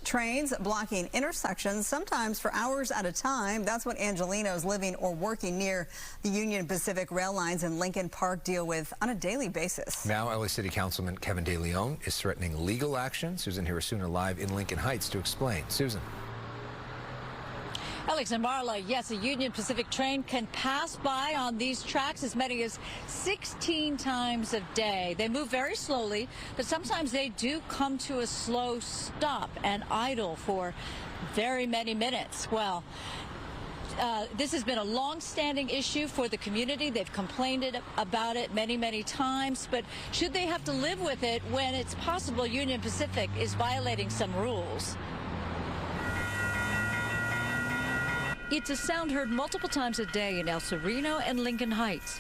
Trains blocking intersections, sometimes for hours at a time. That's what Angelenos living or working near the Union Pacific rail lines in Lincoln Park deal with on a daily basis. Now, LA City Councilman Kevin De León is threatening legal action. Susan Hirasuna live in Lincoln Heights to explain. Susan. Alex and Marla, yes, a Union Pacific train can pass by on these tracks as many as 16 times a day. They move very slowly, but sometimes they do come to a slow stop and idle for very many minutes. Well, this has been a long-standing issue for the community. They've complained about it many, many times, but should they have to live with it when it's possible Union Pacific is violating some rules? It's a sound heard multiple times a day in El Sereno and Lincoln Heights.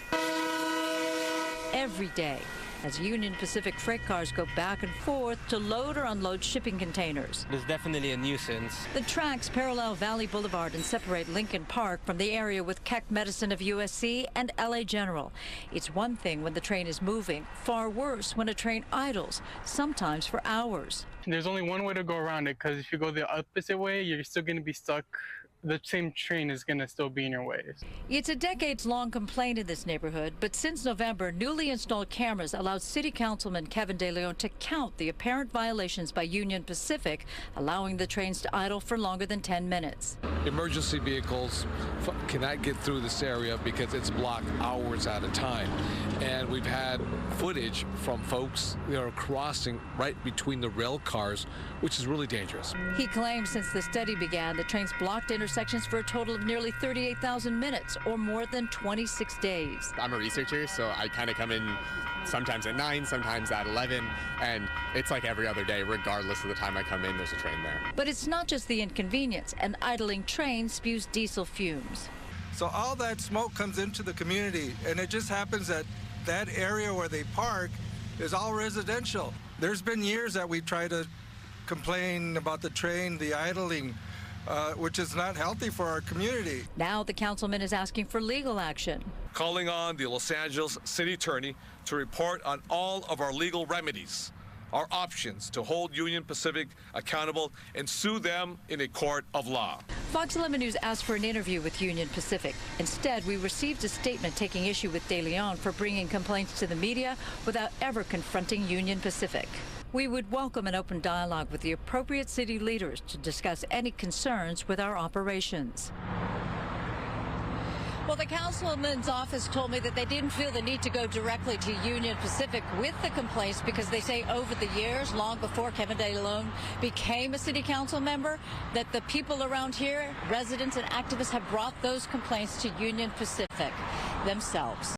Every day, as Union Pacific freight cars go back and forth to load or unload shipping containers. It's definitely a nuisance. The tracks parallel Valley Boulevard and separate Lincoln Park from the area with Keck Medicine of USC and LA General. It's one thing when the train is moving, far worse when a train idles, sometimes for hours. There's only one way to go around it, because if you go the opposite way, you're still going to be stuck. The same train is going to still be in your way. It's a decades-long complaint in this neighborhood, but since November, newly installed cameras allowed City Councilman Kevin De León to count the apparent violations by Union Pacific, allowing the trains to idle for longer than 10 minutes. Emergency vehicles cannot get through this area because it's blocked hours at a time. And we've had footage from folks that are crossing right between the rail cars, which is really dangerous. He claims since the study began, the trains blocked intersections for a total of nearly 38,000 minutes, or more than 26 days. I'm a researcher, so I kind of come in sometimes at 9, sometimes at 11, and it's like every other day, regardless of the time I come in, there's a train there. But it's not just the inconvenience. An idling train spews diesel fumes. So all that smoke comes into the community, and it just happens that that area where they park is all residential. There's been years that we try to complain about the train, the idling, which is not healthy for our community. Now the councilman is asking for legal action. Calling on the Los Angeles City Attorney to report on all of our legal remedies, our options to hold Union Pacific accountable and sue them in a court of law. Fox 11 News asked for an interview with Union Pacific. Instead, we received a statement taking issue with De León for bringing complaints to the media without ever confronting Union Pacific. We would welcome an open dialogue with the appropriate city leaders to discuss any concerns with our operations. Well, the councilman's office told me that they didn't feel the need to go directly to Union Pacific with the complaints because they say over the years, long before Kevin De León became a city council member, that the people around here, residents and activists, have brought those complaints to Union Pacific themselves.